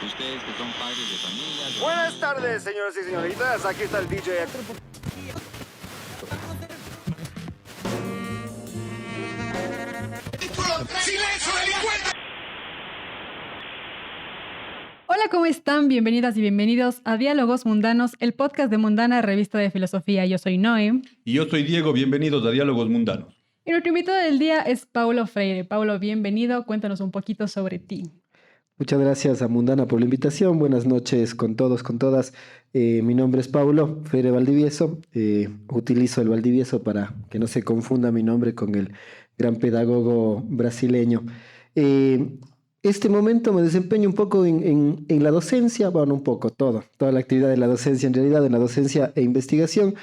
Ustedes que son padres de familia. Buenas tardes, señoras y señoritas. Aquí está el DJ. ¡Silencio, delincuente! Hola, ¿cómo están? Bienvenidas y bienvenidos a Diálogos Mundanos, el podcast de Mundana, revista de filosofía. Yo soy Noé. Y yo soy Diego, bienvenidos a Diálogos Mundanos. Y nuestro invitado del día es Paulo Freire. Paulo, bienvenido. Cuéntanos un poquito sobre ti. Muchas gracias a Mundana por la invitación. Buenas noches con todos, con todas. Mi nombre es Paulo Freire Valdivieso. Utilizo el Valdivieso para que no se confunda mi nombre con el gran pedagogo brasileño. Este momento me desempeño un poco en la docencia, bueno, un poco, toda la actividad de la docencia, en realidad, en la docencia e investigación.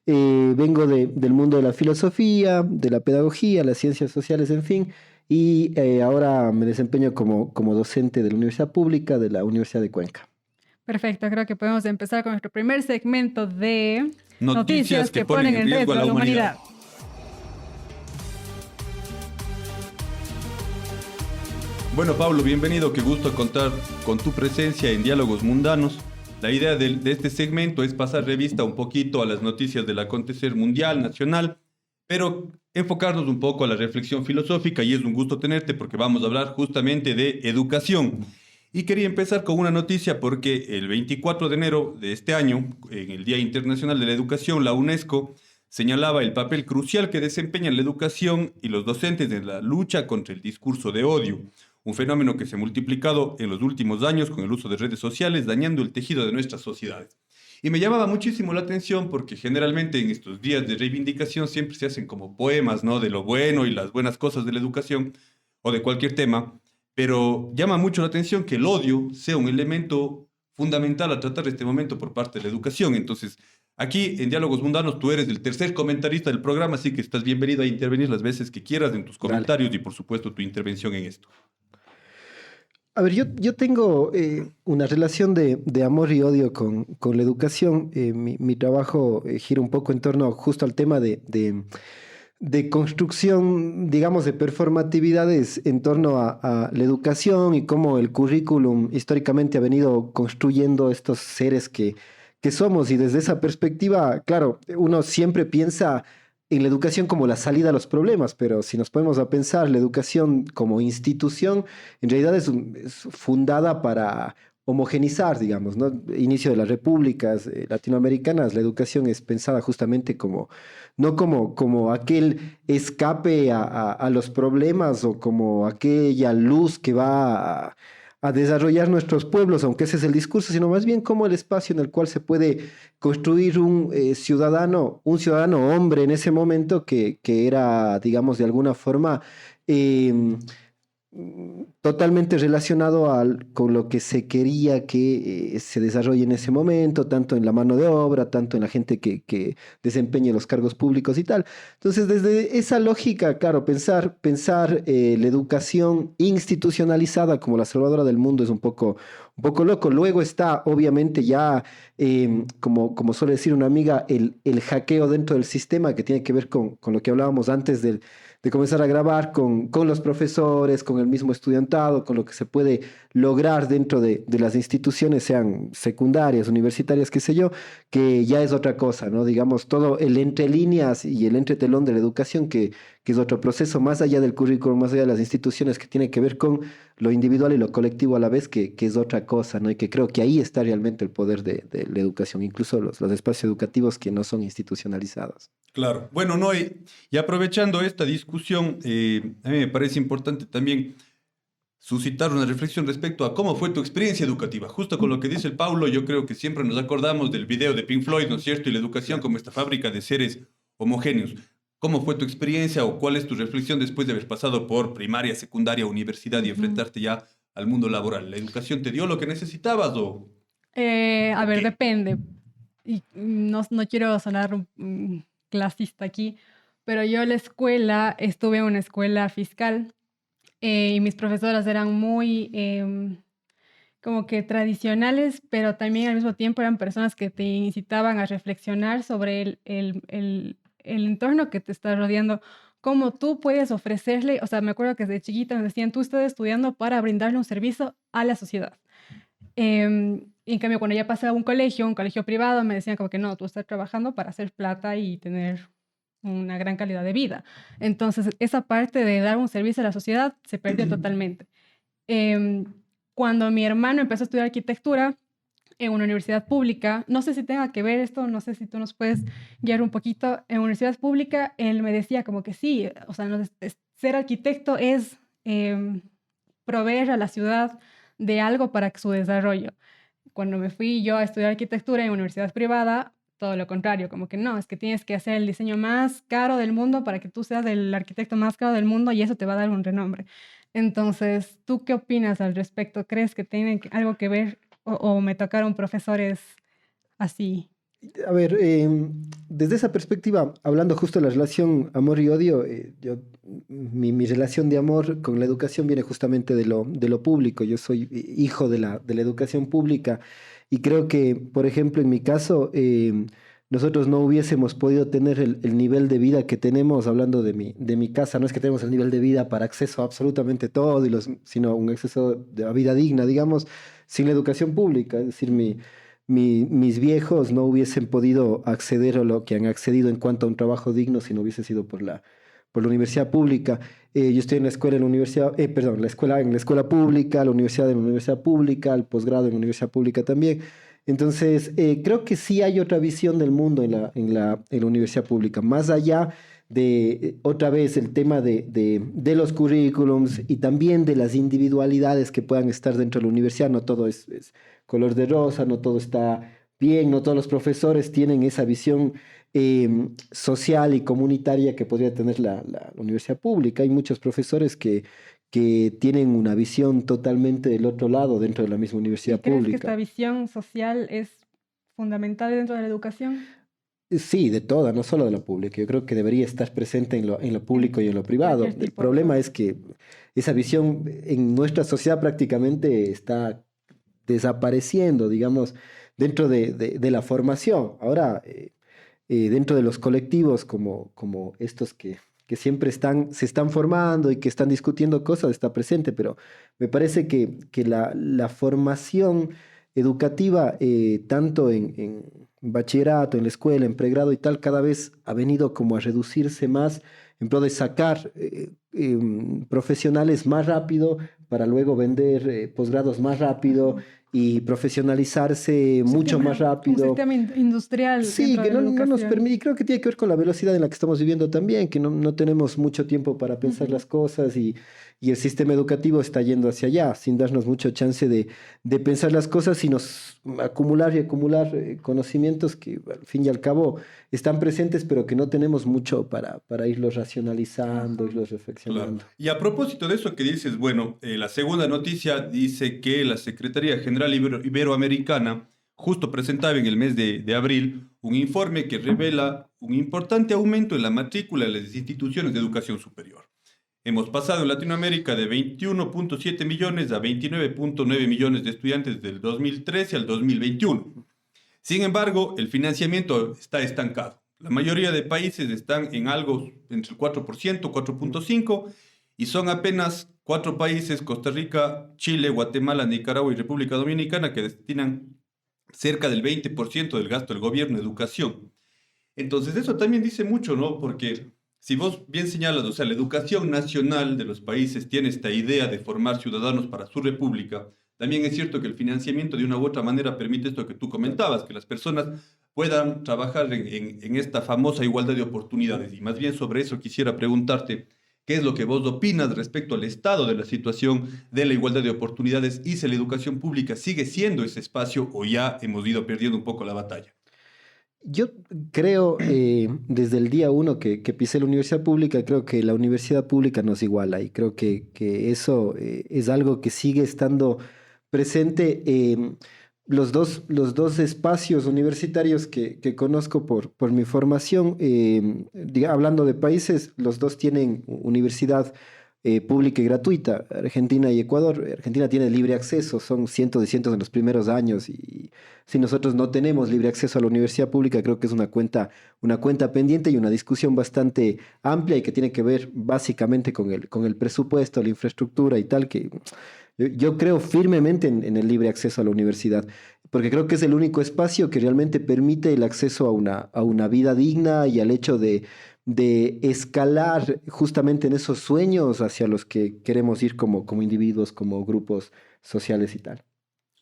Vengo del mundo de la filosofía, de la pedagogía, las ciencias sociales, en fin, y ahora me desempeño como docente de la Universidad Pública de la Universidad de Cuenca. Perfecto, creo que podemos empezar con nuestro primer segmento de Noticias que ponen en riesgo a la humanidad. Bueno, Pablo, bienvenido. Qué gusto contar con tu presencia en Diálogos Mundanos. La idea de este segmento es pasar revista un poquito a las noticias del acontecer mundial, nacional, pero enfocarnos un poco a la reflexión filosófica, y es un gusto tenerte porque vamos a hablar justamente de educación. Y quería empezar con una noticia porque el 24 de enero de este año, en el Día Internacional de la Educación, la UNESCO señalaba el papel crucial que desempeñan la educación y los docentes en la lucha contra el discurso de odio, un fenómeno que se ha multiplicado en los últimos años con el uso de redes sociales, dañando el tejido de nuestras sociedades. Y me llamaba muchísimo la atención porque generalmente en estos días de reivindicación siempre se hacen como poemas, ¿no?, de lo bueno y las buenas cosas de la educación o de cualquier tema, pero llama mucho la atención que el odio sea un elemento fundamental a tratar este momento por parte de la educación. Entonces, aquí en Diálogos Mundanos tú eres el tercer comentarista del programa, así que estás bienvenido a intervenir las veces que quieras en tus comentarios. Dale. Y por supuesto tu intervención en esto. A ver, yo tengo una relación de amor y odio con la educación. Mi trabajo gira un poco en torno justo al tema de construcción, digamos, de performatividades en torno a la educación y cómo el currículum históricamente ha venido construyendo estos seres que somos. Y desde esa perspectiva, claro, uno siempre piensa en la educación como la salida a los problemas, pero si nos ponemos a pensar, la educación como institución en realidad es fundada para homogenizar, digamos, ¿no? Inicio de las repúblicas latinoamericanas, la educación es pensada justamente no como aquel escape a los problemas o como aquella luz que va a desarrollar nuestros pueblos, aunque ese es el discurso, sino más bien como el espacio en el cual se puede construir un ciudadano hombre en ese momento que era, digamos, de alguna forma totalmente relacionado con lo que se quería que se desarrolle en ese momento, tanto en la mano de obra, tanto en la gente que desempeñe los cargos públicos y tal. Entonces, desde esa lógica, claro, pensar la educación institucionalizada como la salvadora del mundo es un poco loco. Luego está, obviamente, ya, como suele decir una amiga, el hackeo dentro del sistema, que tiene que ver con lo que hablábamos antes de comenzar a grabar con los profesores, con el mismo estudiantado, con lo que se puede lograr dentro de las instituciones, sean secundarias, universitarias, qué sé yo, que ya es otra cosa, ¿no? Digamos, todo el entre líneas y el entretelón de la educación, que es otro proceso más allá del currículum, más allá de las instituciones, que tiene que ver con lo individual y lo colectivo a la vez, que es otra cosa, ¿no? Y que creo que ahí está realmente el poder de la educación, incluso los espacios educativos que no son institucionalizados. Claro. Bueno, no, y aprovechando esta discusión, a mí me parece importante también suscitar una reflexión respecto a cómo fue tu experiencia educativa. Justo con lo que dice el Paulo, yo creo que siempre nos acordamos del video de Pink Floyd, ¿no es cierto? Y la educación como esta fábrica de seres homogéneos. ¿Cómo fue tu experiencia o cuál es tu reflexión después de haber pasado por primaria, secundaria, universidad y enfrentarte ya al mundo laboral? ¿La educación te dio lo que necesitabas o...? A ver, depende. Y no quiero sonar clasista aquí, pero yo estuve en una escuela fiscal y mis profesoras eran muy como que tradicionales, pero también al mismo tiempo eran personas que te incitaban a reflexionar sobre el entorno que te está rodeando, cómo tú puedes ofrecerle, o sea, me acuerdo que desde chiquita me decían, tú estás estudiando para brindarle un servicio a la sociedad. Y en cambio, cuando ya pasé a un colegio privado, me decían como que no, tú estás trabajando para hacer plata y tener una gran calidad de vida. Entonces, esa parte de dar un servicio a la sociedad se perdió totalmente. Em, Cuando mi hermano empezó a estudiar arquitectura en una universidad pública, no sé si tenga que ver esto, no sé si tú nos puedes guiar un poquito, en universidad pública, él me decía como que sí, o sea, ser arquitecto es proveer a la ciudad de algo para su desarrollo. Cuando me fui yo a estudiar arquitectura en universidad privada, todo lo contrario, como que no, es que tienes que hacer el diseño más caro del mundo para que tú seas el arquitecto más caro del mundo y eso te va a dar un renombre. Entonces, ¿tú qué opinas al respecto? ¿Crees que tiene algo que ver o me tocaron profesores así? A ver, desde esa perspectiva, hablando justo de la relación amor y odio, mi relación de amor con la educación viene justamente de lo público. Yo soy hijo de la educación pública y creo que, por ejemplo, en mi caso, nosotros no hubiésemos podido tener el nivel de vida que tenemos, hablando de mi casa. No es que tenemos el nivel de vida para acceso a absolutamente todo, sino un acceso de a vida digna, digamos, sin la educación pública. Es decir, mis viejos no hubiesen podido acceder a lo que han accedido en cuanto a un trabajo digno si no hubiese sido por la universidad pública. Yo estoy en la escuela en la universidad, perdón, la escuela en la escuela pública, la universidad en la universidad pública, el posgrado en la universidad pública también. Entonces, creo que sí hay otra visión del mundo en la universidad pública, más allá de, otra vez, el tema de los currículums y también de las individualidades que puedan estar dentro de la universidad. No todo es color de rosa, no todo está bien, no todos los profesores tienen esa visión social y comunitaria que podría tener la universidad pública. Hay muchos profesores que tienen una visión totalmente del otro lado dentro de la misma universidad ¿Crees pública. que esta visión social es fundamental dentro de la educación? Sí, de toda, no solo de la pública. Yo creo que debería estar presente en lo público y en lo privado. Cualquier El tipo de problema cosa. es que esa visión en nuestra sociedad prácticamente está desapareciendo, digamos, dentro de la formación. Ahora, dentro de los colectivos como estos que siempre se están formando y que están discutiendo cosas, está presente, pero me parece que la formación educativa, tanto en bachillerato, en la escuela, en pregrado y tal, cada vez ha venido como a reducirse más en pro de sacar profesionales más rápido para luego vender posgrados más rápido y profesionalizarse mucho más Un rápido. sistema industrial Sí, dentro que de la no nos educación. permite, y creo que tiene que ver con la velocidad en la que estamos viviendo también, que no tenemos mucho tiempo para pensar las cosas y el sistema educativo está yendo hacia allá, sin darnos mucho chance de pensar las cosas, sino acumular y acumular conocimientos que al fin y al cabo están presentes, pero que no tenemos mucho para irlos racionalizando, irlos reflexionando. Claro. Y a propósito de eso que dices, bueno, la segunda noticia dice que la Secretaría General Iberoamericana justo presentaba en el mes de abril un informe que revela un importante aumento en la matrícula de las instituciones de educación superior. Hemos pasado en Latinoamérica de 21.7 millones a 29.9 millones de estudiantes del 2013 al 2021. Sin embargo, el financiamiento está estancado. La mayoría de países están en algo entre el 4%, 4.5%, y son apenas 4 países, Costa Rica, Chile, Guatemala, Nicaragua y República Dominicana, que destinan cerca del 20% del gasto del gobierno en educación. Entonces, eso también dice mucho, ¿no? Porque si vos bien señalas, o sea, la educación nacional de los países tiene esta idea de formar ciudadanos para su república, también es cierto que el financiamiento de una u otra manera permite esto que tú comentabas, que las personas puedan trabajar en esta famosa igualdad de oportunidades. Y más bien sobre eso quisiera preguntarte, ¿qué es lo que vos opinas respecto al estado de la situación de la igualdad de oportunidades y si la educación pública sigue siendo ese espacio o ya hemos ido perdiendo un poco la batalla? Yo creo, desde el día uno que pisé la universidad pública, creo que la universidad pública nos iguala y creo que eso es algo que sigue estando presente. Los dos espacios universitarios que conozco por mi formación, hablando de países, los dos tienen universidad pública y gratuita. Argentina y Ecuador. Argentina tiene libre acceso, son cientos y cientos en los primeros años y si nosotros no tenemos libre acceso a la universidad pública, creo que es una cuenta pendiente y una discusión bastante amplia y que tiene que ver básicamente con el presupuesto, la infraestructura y tal, que yo creo firmemente en el libre acceso a la universidad, porque creo que es el único espacio que realmente permite el acceso a una vida digna y al hecho de escalar justamente en esos sueños hacia los que queremos ir como individuos, como grupos sociales y tal.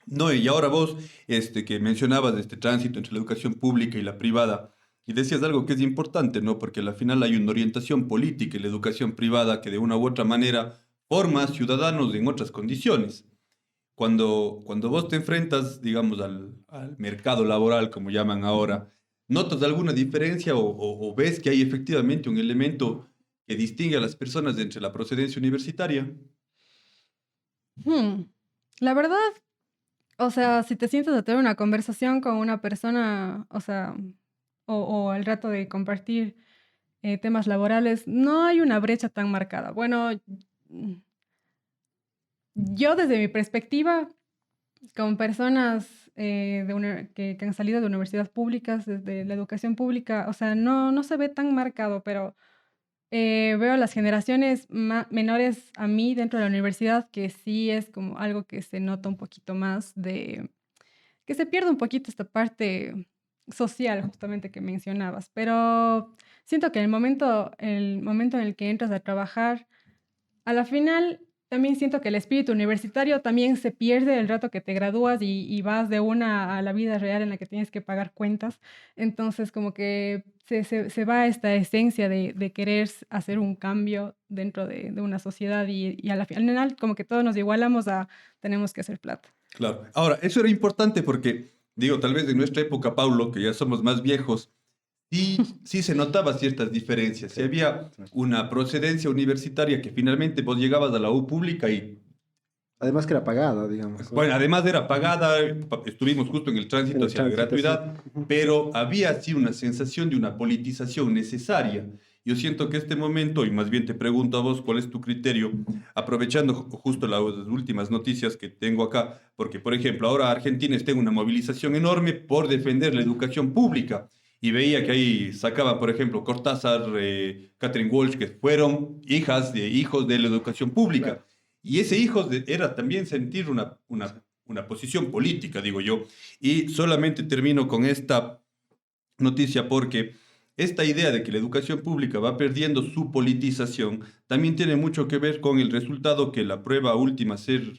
No, y ahora vos, que mencionabas este tránsito entre la educación pública y la privada, y decías algo que es importante, ¿no? Porque al final hay una orientación política en la educación privada que de una u otra manera forma ciudadanos en otras condiciones. Cuando vos te enfrentas, digamos, al mercado laboral, como llaman ahora, ¿notas alguna diferencia o ves que hay efectivamente un elemento que distingue a las personas entre la procedencia universitaria? La verdad, o sea, si te sientas a tener una conversación con una persona, o sea, o al rato de compartir temas laborales, no hay una brecha tan marcada. Bueno, yo desde mi perspectiva, con personas que han salido de universidades públicas, desde la educación pública, o sea, no se ve tan marcado, pero veo las generaciones menores a mí dentro de la universidad, que sí es como algo que se nota un poquito más que se pierde un poquito esta parte social, justamente que mencionabas. Pero siento que el momento en el que entras a trabajar, a la final también siento que el espíritu universitario también se pierde el rato que te gradúas y vas de una a la vida real en la que tienes que pagar cuentas. Entonces, como que se va esta esencia de querer hacer un cambio dentro de una sociedad y a la final, como que todos nos igualamos a tenemos que hacer plata. Claro. Ahora, eso era importante porque, digo, tal vez en nuestra época, Paulo, que ya somos más viejos, sí se notaba ciertas diferencias. Sí había una procedencia universitaria que finalmente vos llegabas a la U pública y... Además que era pagada, digamos. Bueno, además era pagada, estuvimos justo en el tránsito hacia la gratuidad, sí. pero había así una sensación de una politización necesaria. Yo siento que este momento, y más bien te pregunto a vos cuál es tu criterio, aprovechando justo las últimas noticias que tengo acá, porque por ejemplo ahora Argentina está en una movilización enorme por defender la educación pública. Y veía que ahí sacaban, por ejemplo, Cortázar, Catherine Walsh, que fueron hijos de la educación pública. Claro. Y ese era también sentir una posición política, digo yo. Y solamente termino con esta noticia porque esta idea de que la educación pública va perdiendo su politización también tiene mucho que ver con el resultado que la prueba última ser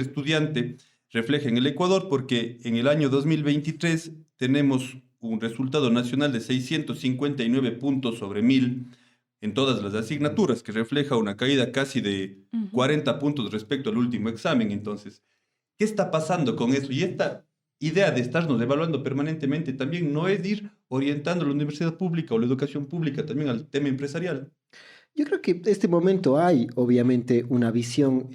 estudiante refleja en el Ecuador, porque en el año 2023 tenemos un resultado nacional de 659 puntos sobre 1000 en todas las asignaturas, que refleja una caída casi de 40 puntos respecto al último examen. Entonces, ¿qué está pasando con eso? Y esta idea de estarnos evaluando permanentemente también no es ir orientando la universidad pública o la educación pública también al tema empresarial. Yo creo que en este momento hay, obviamente, una visión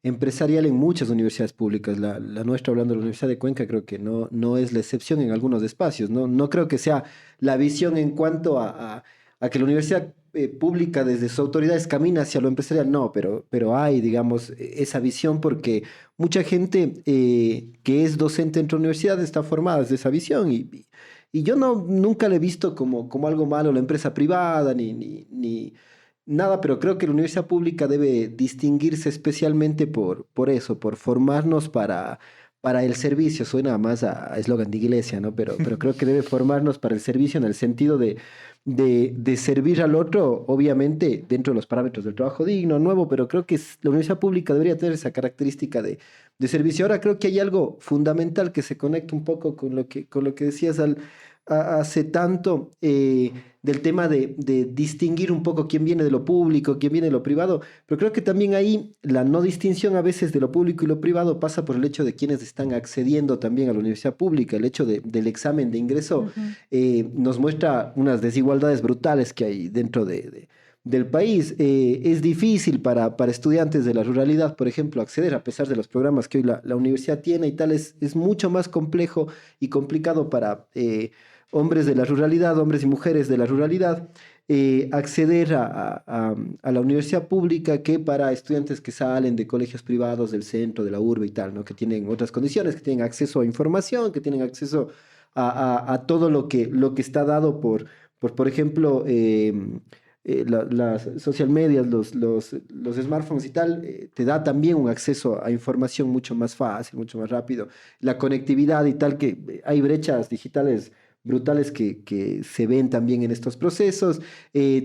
empresarial en muchas universidades públicas. La nuestra, hablando de la Universidad de Cuenca, creo que no es la excepción en algunos espacios. No creo que sea la visión en cuanto a que la universidad pública desde sus autoridades camina hacia lo empresarial. No, pero hay, digamos, esa visión porque mucha gente que es docente en la universidad está formada desde esa visión y yo nunca le he visto como algo malo la empresa privada ni nada, pero creo que la universidad pública debe distinguirse especialmente por eso, por formarnos para el servicio. Suena más a eslogan de iglesia, ¿no? Pero creo que debe formarnos para el servicio en el sentido de servir al otro, obviamente, dentro de los parámetros del trabajo digno, nuevo, pero creo que la universidad pública debería tener esa característica de servicio. Ahora creo que hay algo fundamental que se conecta un poco con lo que decías hace tanto, del tema de distinguir un poco quién viene de lo público, quién viene de lo privado, pero creo que también ahí la no distinción a veces de lo público y lo privado pasa por el hecho de quienes están accediendo también a la universidad pública. El hecho del examen de ingreso nos muestra unas desigualdades brutales que hay dentro del país. Es difícil para estudiantes de la ruralidad, por ejemplo, acceder a pesar de los programas que hoy la universidad tiene y tal. Es mucho más complejo y complicado para hombres de la ruralidad, hombres y mujeres de la ruralidad. acceder a la universidad pública que para estudiantes que salen de colegios privados del centro, de la urbe y tal, ¿no? Que tienen otras condiciones, que tienen acceso a información, que tienen acceso a todo lo que está dado por ejemplo, las social medias, los smartphones y tal, te da también un acceso a información mucho más fácil, mucho más rápido. La conectividad y tal, que hay brechas digitales brutales que se ven también en estos procesos.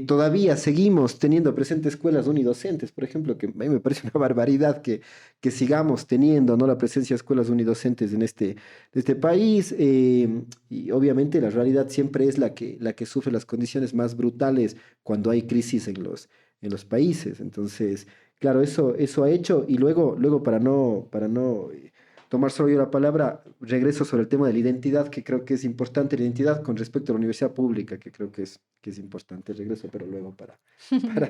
Todavía seguimos teniendo presentes escuelas unidocentes, por ejemplo, que a mí me parece una barbaridad que sigamos teniendo, ¿no?, la presencia de escuelas unidocentes en este país. Y obviamente la realidad siempre es la que sufre las condiciones más brutales cuando hay crisis en los países. Entonces, claro, eso ha hecho. Y luego para no tomar solo yo la palabra, regreso sobre el tema de la identidad, que creo que es importante, la identidad con respecto a la universidad pública, que creo que es importante. Regreso, pero luego para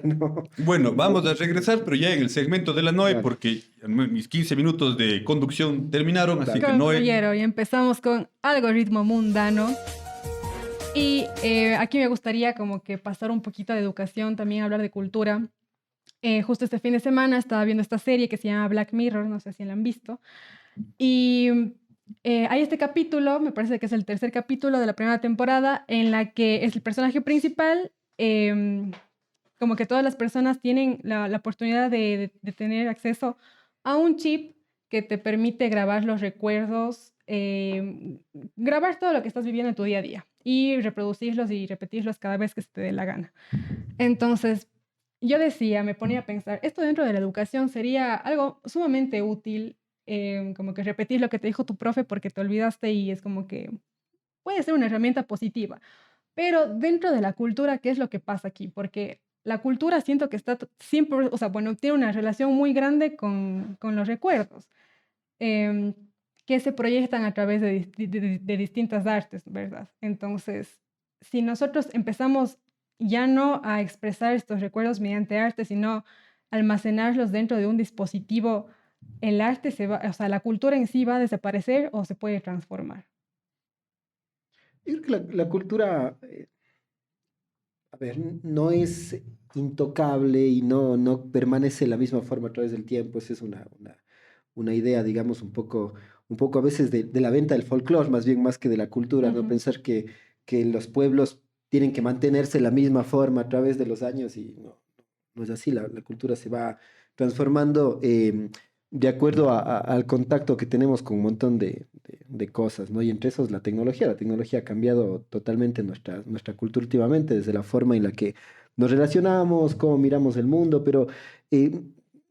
no... Bueno, vamos a regresar, pero ya en el segmento de la Noe, Claro. porque mis 15 minutos de conducción terminaron, así que Noe... Concluyeron y empezamos con Algoritmo Mundano. Y aquí me gustaría como que pasar un poquito de educación, también hablar de cultura. Justo este fin de semana estaba viendo esta serie que se llama Black Mirror, no sé si la han visto. Y hay este capítulo, me parece que es el tercer capítulo de la primera temporada, en la que es el personaje principal, como que todas las personas tienen la oportunidad de tener acceso a un chip que te permite grabar los recuerdos, grabar todo lo que estás viviendo en tu día a día y reproducirlos y repetirlos cada vez que se te dé la gana. Entonces, yo me ponía a pensar, esto dentro de la educación sería algo sumamente útil, como que repetir lo que te dijo tu profe porque te olvidaste, y es como que puede ser una herramienta positiva. Pero dentro de la cultura, ¿qué es lo que pasa aquí? Porque la cultura siento que está siempre, o sea, bueno, tiene una relación muy grande con los recuerdos, que se proyectan a través de distintas artes, ¿verdad? Entonces, si nosotros empezamos ya no a expresar estos recuerdos mediante arte, sino almacenarlos dentro de un dispositivo, el arte o sea, la cultura en sí va a desaparecer o se puede transformar. Yo creo que la cultura, a ver, no es intocable y no permanece de la misma forma a través del tiempo. Esa es una idea, digamos, un poco a veces de la venta del folclore, más que de la cultura, ¿no? Ujú. Pensar que los pueblos tienen que mantenerse de la misma forma a través de los años, y no es así. La cultura se va transformando de acuerdo al contacto que tenemos con un montón de cosas, ¿no? Y entre esos la tecnología. La tecnología ha cambiado totalmente nuestra cultura últimamente, desde la forma en la que nos relacionamos, cómo miramos el mundo, pero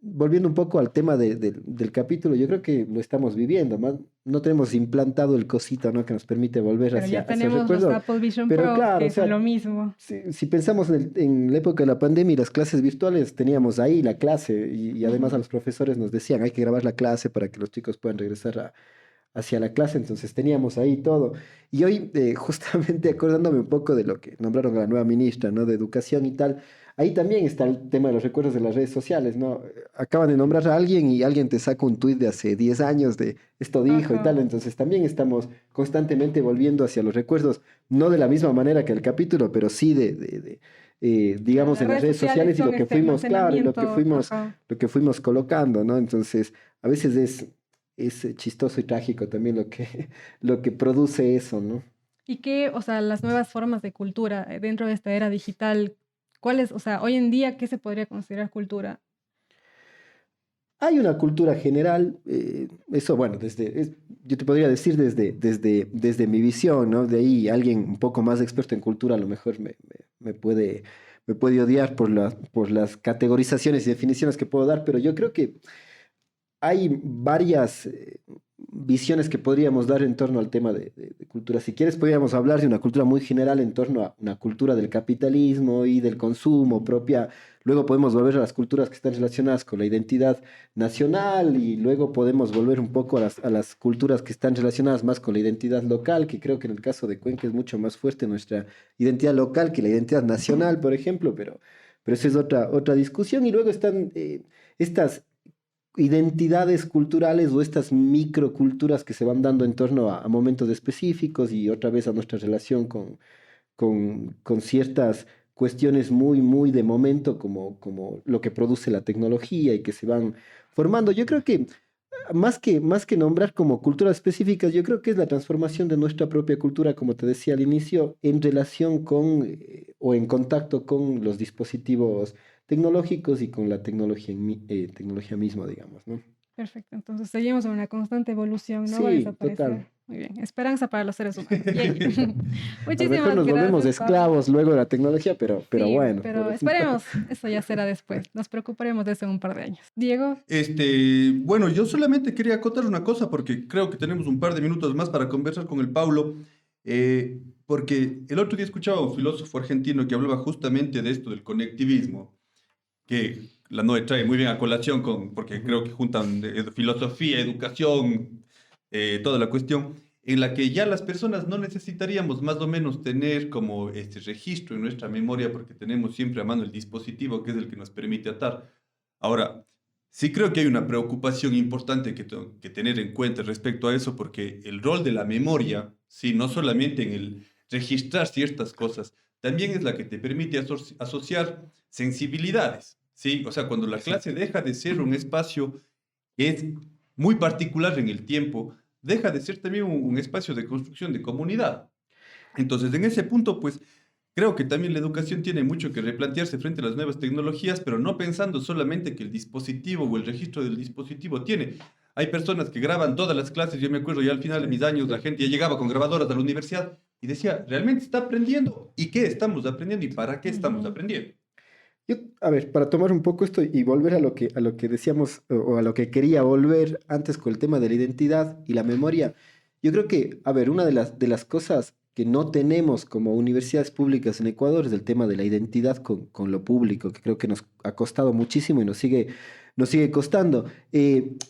volviendo un poco al tema del capítulo, yo creo que lo estamos viviendo, más no tenemos implantado el cosito, ¿no?, que nos permite volver Pero hacia ya tenemos los recuerdos. Apple Vision Pero Pro, claro, que o sea, son lo mismo. si pensamos en la época de la pandemia y las clases virtuales, teníamos ahí la clase, y además a los profesores nos decían, hay que grabar la clase para que los chicos puedan regresar hacia la clase. Entonces teníamos ahí todo. Y hoy, justamente acordándome un poco de lo que nombraron a la nueva ministra, ¿no?, de Educación y tal, ahí también está el tema de los recuerdos de las redes sociales, ¿no? Acaban de nombrar a alguien y alguien te saca un tuit de hace 10 años de esto dijo y tal. Ajá. Entonces también estamos constantemente volviendo hacia los recuerdos, no de la misma manera que el capítulo, pero sí digamos, en las redes sociales, y lo son que fuimos, claro, y almacenamiento, ajá. lo que fuimos colocando, ¿no? Entonces, a veces es chistoso y trágico también lo que produce eso, ¿no? Y qué, o sea, las nuevas formas de cultura dentro de esta era digital, ¿cuáles, o sea, hoy en día, qué se podría considerar cultura? Hay una cultura general, eso, bueno, yo te podría decir desde mi visión, ¿no? De ahí alguien un poco más experto en cultura a lo mejor me puede odiar por las categorizaciones y definiciones que puedo dar, pero yo creo que hay varias visiones que podríamos dar en torno al tema de cultura. Si quieres, podríamos hablar de una cultura muy general en torno a una cultura del capitalismo y del consumo propia. Luego podemos volver a las culturas que están relacionadas con la identidad nacional, y luego podemos volver un poco a las culturas que están relacionadas más con la identidad local, que creo que en el caso de Cuenca es mucho más fuerte nuestra identidad local que la identidad nacional, por ejemplo, pero esa es otra discusión. Y luego están estas identidades culturales o estas microculturas que se van dando en torno a momentos específicos, y otra vez a nuestra relación con ciertas cuestiones muy, muy de momento, como lo que produce la tecnología y que se van formando. Yo creo que más que nombrar como culturas específicas, yo creo que es la transformación de nuestra propia cultura, como te decía al inicio, en relación con o en contacto con los dispositivos tecnológicos y con la tecnología, tecnología misma, digamos, ¿no? Perfecto, entonces seguimos en una constante evolución, no va a Sí, desaparecer. total. Muy bien, esperanza para los seres humanos. Yay. A lo mejor Muchísimas nos volvemos gracias, Pablo. esclavos luego de la tecnología, pero Sí, bueno. pero esperemos, eso ya será después. Nos preocuparemos de eso en un par de años. Diego, Bueno, yo solamente quería acotar una cosa porque creo que tenemos un par de minutos más para conversar con el Paulo, porque el otro día escuchaba a un filósofo argentino que hablaba justamente de esto del conectivismo, que la Noe trae muy bien a colación porque creo que juntan filosofía, educación, toda la cuestión, en la que ya las personas no necesitaríamos más o menos tener como este registro en nuestra memoria porque tenemos siempre a mano el dispositivo que es el que nos permite atar. Ahora, sí creo que hay una preocupación importante que tener en cuenta respecto a eso porque el rol de la memoria, sí, no solamente en el registrar ciertas cosas, también es la que te permite asociar sensibilidades, ¿sí? O sea, cuando la clase deja de ser un espacio que es muy particular en el tiempo, deja de ser también un espacio de construcción de comunidad. Entonces, en ese punto, pues, creo que también la educación tiene mucho que replantearse frente a las nuevas tecnologías, pero no pensando solamente que el dispositivo o el registro del dispositivo tiene. Hay personas que graban todas las clases, yo me acuerdo ya al final de mis años, la gente ya llegaba con grabadoras a la universidad y decía, ¿realmente está aprendiendo? ¿Y qué estamos aprendiendo? ¿Y para qué estamos aprendiendo? A ver, para tomar un poco esto y volver a lo que decíamos o a lo que quería volver antes con el tema de la identidad y la memoria, yo creo que, a ver, una de las cosas que no tenemos como universidades públicas en Ecuador es el tema de la identidad con lo público, que creo que nos ha costado muchísimo y nos sigue costando.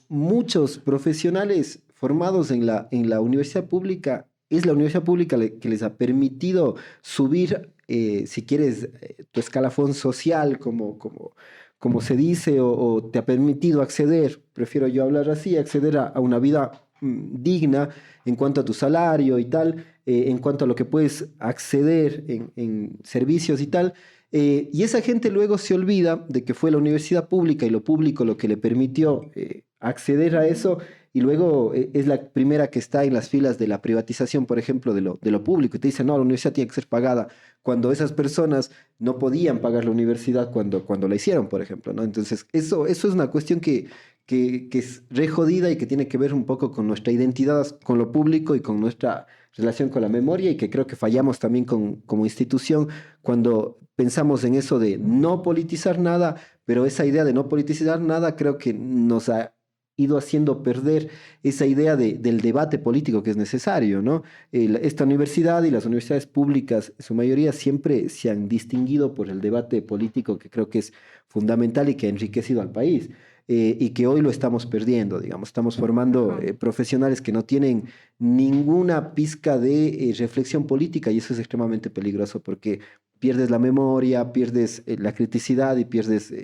Muchos profesionales formados en la universidad pública, es la universidad pública que les ha permitido subir si quieres, tu escalafón social, como se dice, o te ha permitido acceder, prefiero yo hablar así, acceder a una vida digna en cuanto a tu salario y tal, en cuanto a lo que puedes acceder en servicios y tal. Y esa gente luego se olvida de que fue la universidad pública y lo público lo que le permitió acceder a eso y luego es la primera que está en las filas de la privatización, por ejemplo, de lo público. Y te dicen, no, la universidad tiene que ser pagada, cuando esas personas no podían pagar la universidad cuando la hicieron, por ejemplo, ¿no? Entonces, eso es una cuestión que es re jodida y que tiene que ver un poco con nuestra identidad, con lo público y con nuestra relación con la memoria y que creo que fallamos también como institución cuando pensamos en eso de no politizar nada, pero esa idea de no politizar nada creo que nos ha ido haciendo perder esa idea del debate político que es necesario, ¿no? Esta universidad y las universidades públicas, en su mayoría, siempre se han distinguido por el debate político que creo que es fundamental y que ha enriquecido al país. Y que hoy lo estamos perdiendo, digamos, estamos formando profesionales que no tienen ninguna pizca de reflexión política y eso es extremadamente peligroso porque pierdes la memoria, pierdes la criticidad y pierdes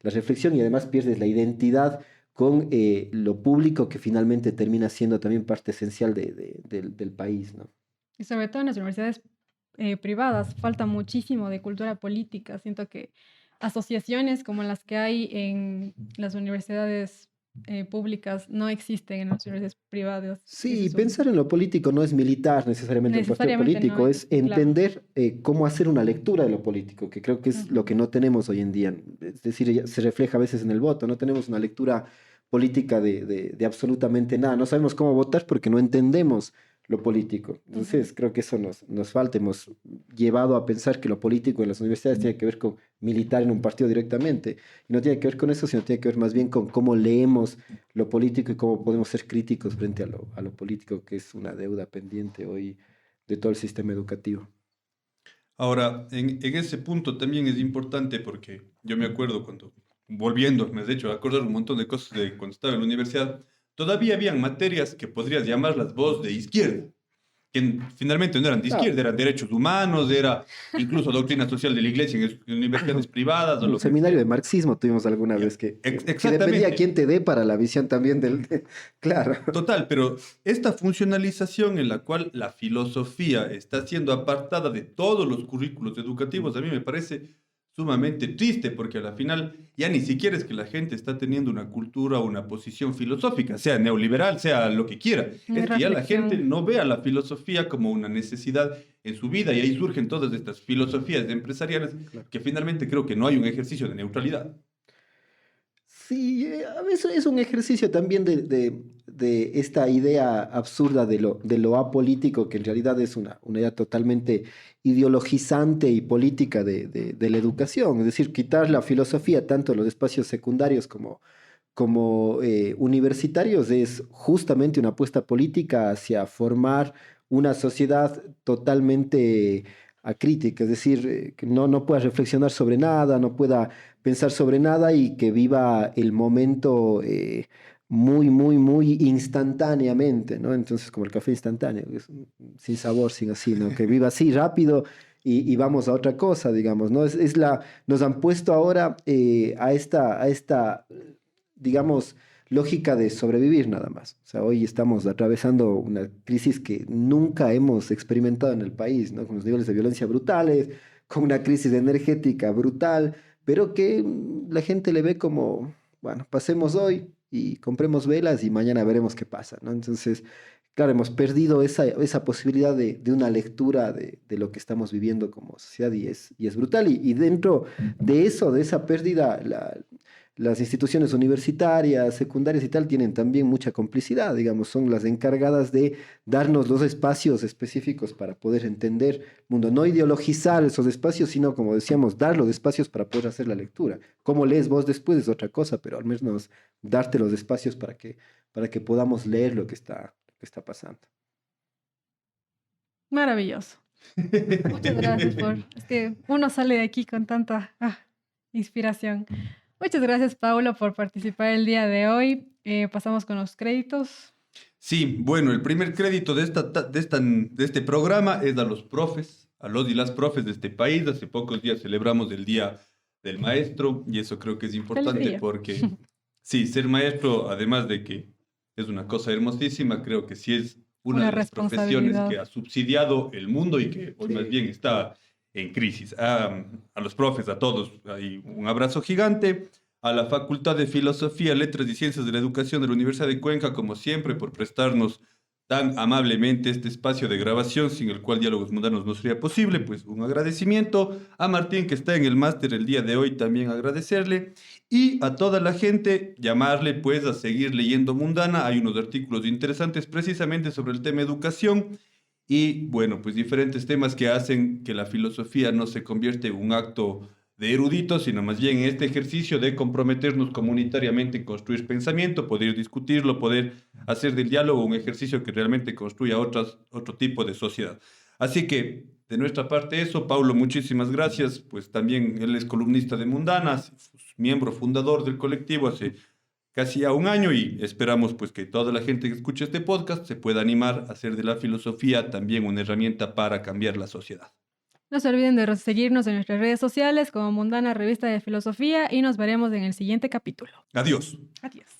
la reflexión y además pierdes la identidad con lo público que finalmente termina siendo también parte esencial del país, ¿no? y sobre todo en las universidades privadas, falta muchísimo de cultura política. Siento que asociaciones como las que hay en las universidades públicas no existen en las universidades privadas. Sí, pensar en lo político no es militar necesariamente un partido político, no, es entender cómo hacer una lectura de lo político, que creo que es lo que no tenemos hoy en día. Es decir, se refleja a veces en el voto, no tenemos una lectura política de absolutamente nada. No sabemos cómo votar porque no entendemos lo político. Entonces, creo que eso nos falta. Hemos llevado a pensar que lo político en las universidades tiene que ver con militar en un partido directamente. Y no tiene que ver con eso, sino tiene que ver más bien con cómo leemos lo político y cómo podemos ser críticos frente a lo político, que es una deuda pendiente hoy de todo el sistema educativo. Ahora, en ese punto también es importante porque yo me acuerdo cuando, volviendo, me has hecho acordar un montón de cosas de cuando estaba en la universidad, todavía habían materias que podrías llamarlas vos de izquierda. que finalmente no eran de izquierda, eran derechos humanos, era incluso doctrina social de la iglesia en universidades privadas. O Un lo que seminario sea. de marxismo tuvimos alguna vez que Exactamente. dependía quién te dé para la visión también Claro. Total, pero esta funcionalización en la cual la filosofía está siendo apartada de todos los currículos educativos, a mí me parece sumamente triste, porque a la final ya ni siquiera es que la gente está teniendo una cultura o una posición filosófica, sea neoliberal, sea lo que quiera. Una Es que ya la reflexión. gente no ve a la filosofía como una necesidad en su vida, y ahí surgen todas estas filosofías empresariales que finalmente creo que no hay un ejercicio de neutralidad. Sí, a veces es un ejercicio también de esta idea absurda de lo apolítico, que en realidad es una idea totalmente ideologizante y política de la educación. Es decir, quitar la filosofía tanto en los espacios secundarios como universitarios es justamente una apuesta política hacia formar una sociedad totalmente acrítica, es decir, que no pueda reflexionar sobre nada, no pueda pensar sobre nada y que viva el momento muy, muy, muy instantáneamente, ¿no? Entonces, como el café instantáneo, sin sabor, sin así, ¿no? Que viva así rápido y vamos a otra cosa, digamos, ¿no? Nos han puesto ahora a esta, digamos, lógica de sobrevivir nada más. O sea, hoy estamos atravesando una crisis que nunca hemos experimentado en el país, ¿no? Con los niveles de violencia brutales, con una crisis energética brutal, pero que la gente le ve como, bueno, pasemos hoy y compremos velas y mañana veremos qué pasa, ¿no? Entonces, claro, hemos perdido esa posibilidad de una lectura de lo que estamos viviendo como sociedad y es brutal. Y dentro de eso, de esa pérdida, las instituciones universitarias, secundarias y tal, tienen también mucha complicidad, digamos, son las encargadas de darnos los espacios específicos para poder entender el mundo, no ideologizar esos espacios, sino, como decíamos, dar los espacios para poder hacer la lectura. Cómo lees vos después es otra cosa, pero al menos darte los espacios para que podamos leer lo que está pasando. Maravilloso. Muchas gracias Es que uno sale de aquí con tanta inspiración. Muchas gracias, Paulo, por participar el día de hoy. Pasamos con los créditos. Sí, bueno, el primer crédito de este programa es a los profes, a los y las profes de este país. Hace pocos días celebramos el Día del Maestro y eso creo que es importante porque, sí, ser maestro, además de que es una cosa hermosísima, creo que sí es una de las profesiones que ha subsidiado el mundo y que hoy más bien está en crisis. A los profes, a todos, hay un abrazo gigante. A la Facultad de Filosofía, Letras y Ciencias de la Educación de la Universidad de Cuenca, como siempre, por prestarnos tan amablemente este espacio de grabación sin el cual Diálogos Mundanos no sería posible. Pues un agradecimiento a Martín, que está en el máster el día de hoy, también agradecerle. Y a toda la gente, llamarle pues a seguir leyendo Mundana. Hay unos artículos interesantes precisamente sobre el tema educación. Y bueno, pues diferentes temas que hacen que la filosofía no se convierta en un acto de eruditos, sino más bien en este ejercicio de comprometernos comunitariamente en construir pensamiento, poder discutirlo, poder hacer del diálogo un ejercicio que realmente construya otro tipo de sociedad. Así que, de nuestra parte eso, Paulo, muchísimas gracias, pues también él es columnista de Mundanas, miembro fundador del colectivo hace casi ya un año y esperamos pues que toda la gente que escuche este podcast se pueda animar a hacer de la filosofía también una herramienta para cambiar la sociedad. No se olviden de seguirnos en nuestras redes sociales como Mundana Revista de Filosofía y nos veremos en el siguiente capítulo. Adiós. Adiós.